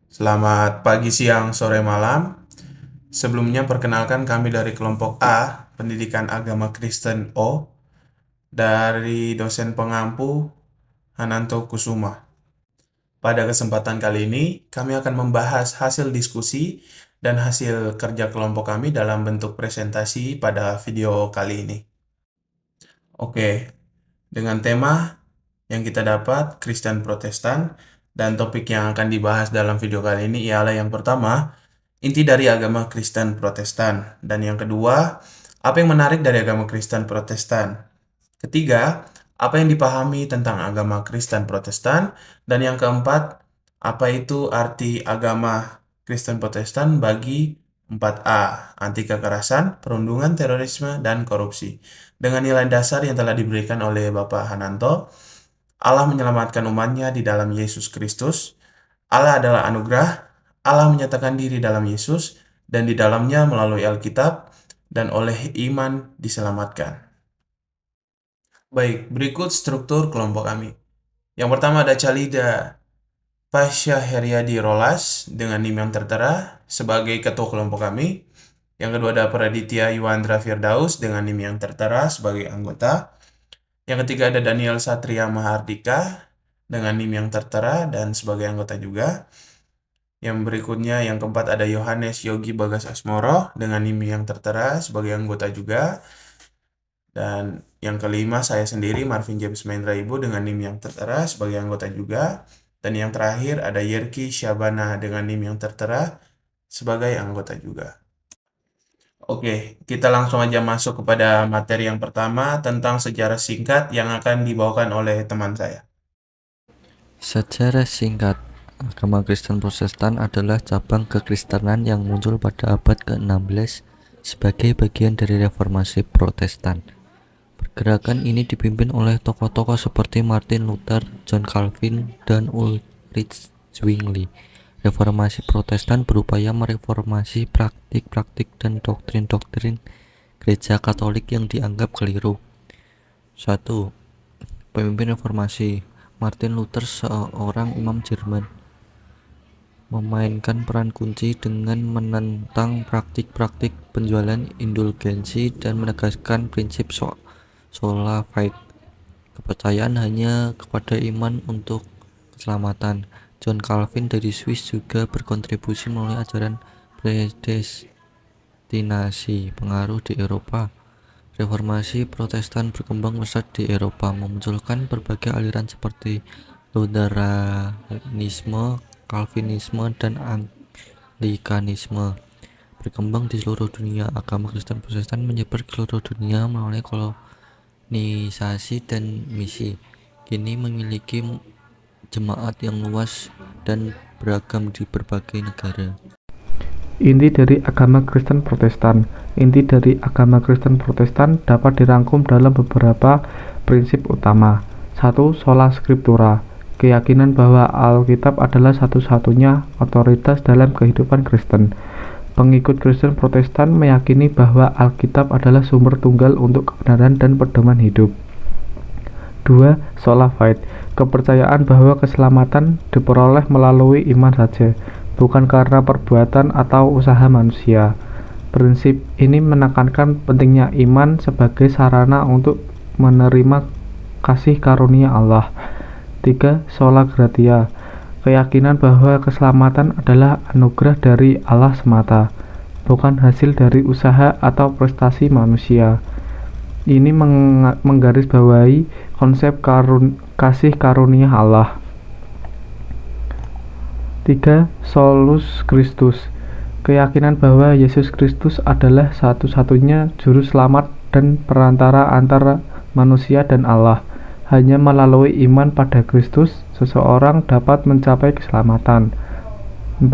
Selamat pagi, siang, sore, malam. Sebelumnya perkenalkan kami dari kelompok A, Pendidikan Agama Kristen O, dari dosen pengampu Hananto Kusuma. Pada kesempatan kali ini, kami akan membahas hasil diskusi dan hasil kerja kelompok kami dalam bentuk presentasi pada video kali ini. Oke, dengan tema yang kita dapat, Kristen Protestan, dan topik yang akan dibahas dalam video kali ini ialah yang pertama, inti dari agama Kristen Protestan. Dan yang kedua, apa yang menarik dari agama Kristen Protestan? Ketiga, apa yang dipahami tentang agama Kristen Protestan? Dan yang keempat, apa itu arti agama Kristen Protestan bagi 4A, anti kekerasan, perundungan, terorisme, dan korupsi. Dengan nilai dasar yang telah diberikan oleh Bapak Hananto, Allah menyelamatkan umatnya di dalam Yesus Kristus. Allah adalah anugerah, Allah menyatakan diri dalam Yesus, dan di dalamnya melalui Alkitab, dan oleh iman diselamatkan. Baik, berikut struktur kelompok kami. Yang pertama ada Chalida Pasha Heriadi Rolas dengan NIM yang tertera sebagai ketua kelompok kami. Yang kedua ada Praditya Yuandra Firdaus dengan NIM yang tertera sebagai anggota. Yang ketiga ada Daniel Satria Mahardika dengan NIM yang tertera dan sebagai anggota juga. Yang berikutnya, yang keempat ada Yohanes Yogi Bagas Asmoro dengan NIM yang tertera sebagai anggota juga. Dan yang kelima, saya sendiri Marvin James Mahendra Ibu dengan NIM yang tertera sebagai anggota juga. Dan yang terakhir ada Yerki Syabana dengan NIM yang tertera sebagai anggota juga. Oke, kita langsung aja masuk kepada materi yang pertama tentang sejarah singkat yang akan dibawakan oleh teman saya. Sejarah singkat, agama Kristen Protestan adalah cabang kekristenan yang muncul pada abad ke-16 sebagai bagian dari reformasi Protestan. Pergerakan ini dipimpin oleh tokoh-tokoh seperti Martin Luther, John Calvin, dan Ulrich Zwingli. Reformasi Protestan berupaya mereformasi praktik-praktik dan doktrin-doktrin gereja Katolik yang dianggap keliru. 1. Pemimpin reformasi Martin Luther, seorang imam Jerman, memainkan peran kunci dengan menentang praktik-praktik penjualan indulgensi dan menegaskan prinsip sola fide, kepercayaan hanya kepada iman untuk keselamatan. John Calvin dari Swiss juga berkontribusi melalui ajaran predestinasi pengaruh di Eropa. Reformasi Protestan berkembang pesat di Eropa, memunculkan berbagai aliran seperti Lutheranisme, Calvinisme, dan Anglikanisme. Berkembang di seluruh dunia, agama Kristen Protestan menyebar ke seluruh dunia melalui kolonisasi dan misi. Kini memiliki jemaat yang luas dan beragam di berbagai negara. Inti dari agama Kristen Protestan. Inti dari agama Kristen Protestan dapat dirangkum dalam beberapa prinsip utama. 1. Sola Scriptura, keyakinan bahwa Alkitab adalah satu-satunya otoritas dalam kehidupan Kristen. Pengikut Kristen Protestan meyakini bahwa Alkitab adalah sumber tunggal untuk kebenaran dan pedoman hidup. 2. Sola fide, kepercayaan bahwa keselamatan diperoleh melalui iman saja, bukan karena perbuatan atau usaha manusia. Prinsip ini menekankan pentingnya iman sebagai sarana untuk menerima kasih karunia Allah. 3. Sola gratia, keyakinan bahwa keselamatan adalah anugerah dari Allah semata, bukan hasil dari usaha atau prestasi manusia. Ini menggarisbawahi konsep kasih karunia Allah. 3. Solus Christus, keyakinan bahwa Yesus Kristus adalah satu-satunya juru selamat dan perantara antara manusia dan Allah. Hanya melalui iman pada Kristus, seseorang dapat mencapai keselamatan. 4.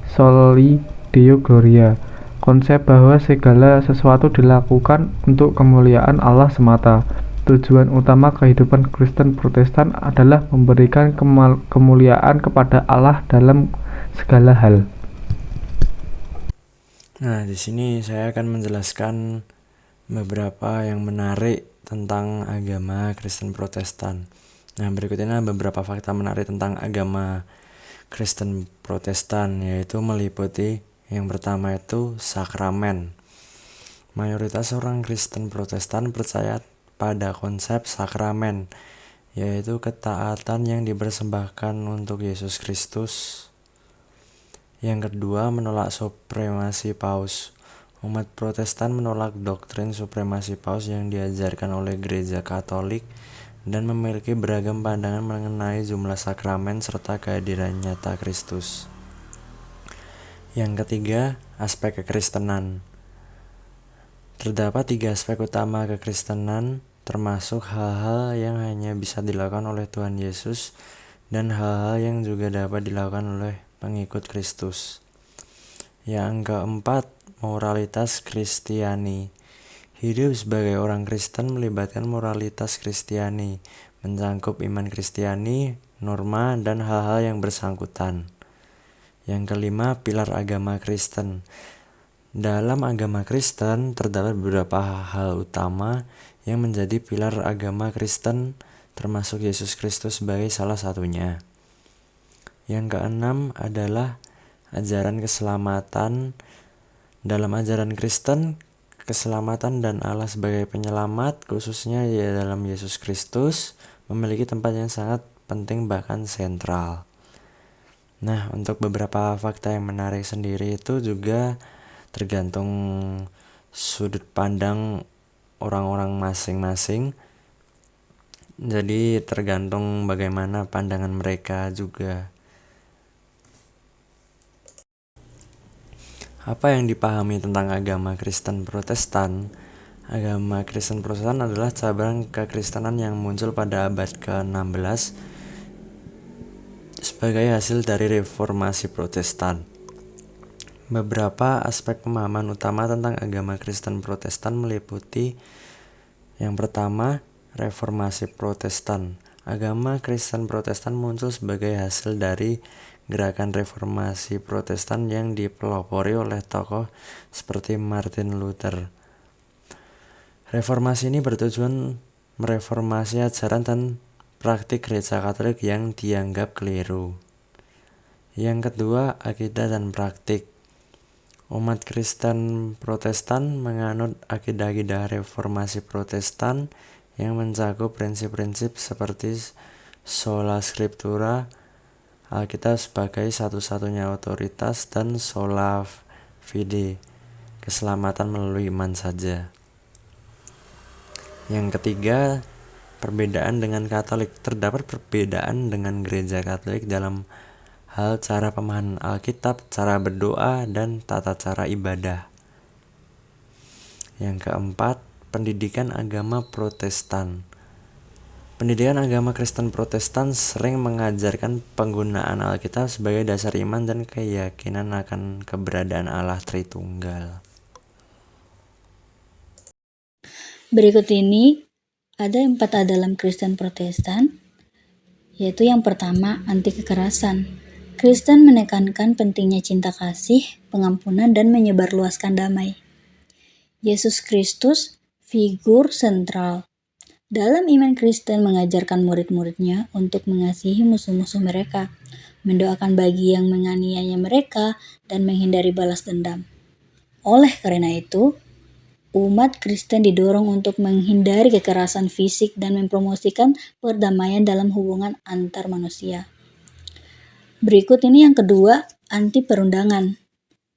Soli Deo Gloria, konsep bahwa segala sesuatu dilakukan untuk kemuliaan Allah semata. Tujuan utama kehidupan Kristen Protestan adalah memberikan kemuliaan kepada Allah dalam segala hal. Nah, di sini saya akan menjelaskan beberapa yang menarik tentang agama Kristen Protestan. Nah, berikut ini beberapa fakta menarik tentang agama Kristen Protestan, yaitu meliputi yang pertama itu sakramen. Mayoritas orang Kristen Protestan percaya pada konsep sakramen, yaitu ketaatan yang dipersembahkan untuk Yesus Kristus. Yang kedua, menolak supremasi paus. Umat Protestan menolak doktrin supremasi paus yang diajarkan oleh Gereja Katolik dan memiliki beragam pandangan mengenai jumlah sakramen serta kehadiran nyata Kristus. Yang ketiga, aspek kekristenan. Terdapat 3 aspek utama kekristenan, termasuk hal-hal yang hanya bisa dilakukan oleh Tuhan Yesus dan hal-hal yang juga dapat dilakukan oleh pengikut Kristus. Yang keempat, moralitas Kristiani. Hidup sebagai orang Kristen melibatkan moralitas Kristiani, mencangkup iman Kristiani, norma, dan hal-hal yang bersangkutan. Yang kelima, pilar agama Kristen. Dalam agama Kristen terdapat beberapa hal utama yang menjadi pilar agama Kristen, termasuk Yesus Kristus sebagai salah satunya. Yang keenam adalah ajaran keselamatan. Dalam ajaran Kristen, keselamatan dan Allah sebagai penyelamat, khususnya ya dalam Yesus Kristus, memiliki tempat yang sangat penting bahkan sentral. Nah, untuk beberapa fakta yang menarik sendiri itu juga tergantung sudut pandang orang-orang masing-masing. Jadi tergantung bagaimana pandangan mereka juga. Apa yang dipahami tentang agama Kristen Protestan? Agama Kristen Protestan adalah cabang kekristenan yang muncul pada abad ke-16 sebagai hasil dari reformasi Protestan. Beberapa aspek pemahaman utama tentang agama Kristen Protestan meliputi yang pertama, reformasi Protestan. Agama Kristen Protestan muncul sebagai hasil dari gerakan reformasi Protestan yang dipelopori oleh tokoh seperti Martin Luther. Reformasi ini bertujuan mereformasi ajaran dan praktik Gereja Katolik yang dianggap keliru. Yang kedua, akidah dan praktik. Umat Kristen Protestan menganut akidah-akidah reformasi Protestan yang mencakup prinsip-prinsip seperti sola scriptura, Alkitab sebagai satu-satunya otoritas, dan sola fide, keselamatan melalui iman saja. Yang ketiga, perbedaan dengan Katolik. Terdapat perbedaan dengan Gereja Katolik dalam hal cara pemahaman Alkitab, cara berdoa, dan tata cara ibadah. Yang keempat, pendidikan agama Protestan. Pendidikan agama Kristen Protestan sering mengajarkan penggunaan Alkitab sebagai dasar iman dan keyakinan akan keberadaan Allah Tritunggal. Berikut ini ada 4 A dalam Kristen Protestan, yaitu yang pertama, anti kekerasan. Kristen menekankan pentingnya cinta kasih, pengampunan, dan menyebarluaskan damai. Yesus Kristus, figur sentral. Dalam iman Kristen mengajarkan murid-muridnya untuk mengasihi musuh-musuh mereka, mendoakan bagi yang menganiaya mereka, dan menghindari balas dendam. Oleh karena itu, umat Kristen didorong untuk menghindari kekerasan fisik dan mempromosikan perdamaian dalam hubungan antar manusia. Berikut ini yang kedua, anti perundangan.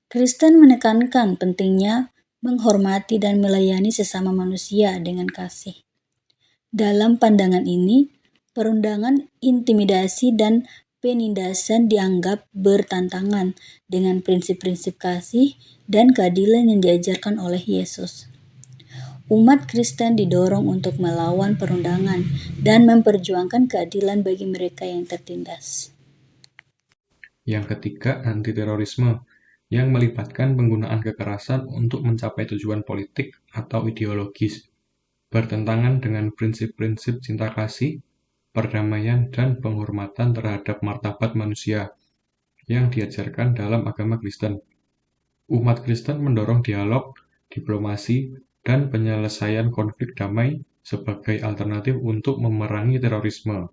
Kristen menekankan pentingnya menghormati dan melayani sesama manusia dengan kasih. Dalam pandangan ini, perundangan, intimidasi, dan penindasan dianggap bertentangan dengan prinsip-prinsip kasih dan keadilan yang diajarkan oleh Yesus. Umat Kristen didorong untuk melawan perundangan dan memperjuangkan keadilan bagi mereka yang tertindas. Yang ketiga, anti-terorisme, yang melibatkan penggunaan kekerasan untuk mencapai tujuan politik atau ideologis, bertentangan dengan prinsip-prinsip cinta kasih, perdamaian, dan penghormatan terhadap martabat manusia yang diajarkan dalam agama Kristen. Umat Kristen mendorong dialog, diplomasi, dan penyelesaian konflik damai sebagai alternatif untuk memerangi terorisme.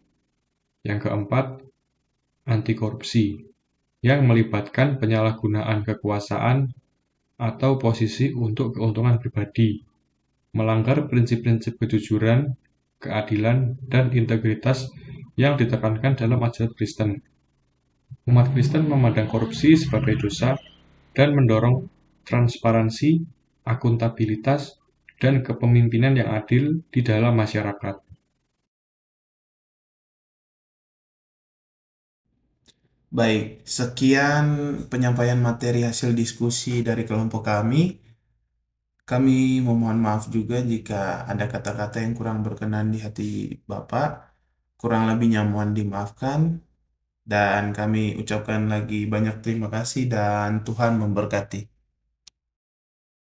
Yang keempat, anti korupsi yang melibatkan penyalahgunaan kekuasaan atau posisi untuk keuntungan pribadi, melanggar prinsip-prinsip kejujuran, keadilan, dan integritas yang ditekankan dalam ajaran Kristen. Umat Kristen memandang korupsi sebagai dosa dan mendorong transparansi, akuntabilitas, dan kepemimpinan yang adil di dalam masyarakat. Baik, sekian penyampaian materi hasil diskusi dari kelompok kami. Kami memohon maaf juga jika ada kata-kata yang kurang berkenan di hati Bapak. Kurang lebihnya mohon dimaafkan. Dan kami ucapkan lagi banyak terima kasih dan Tuhan memberkati.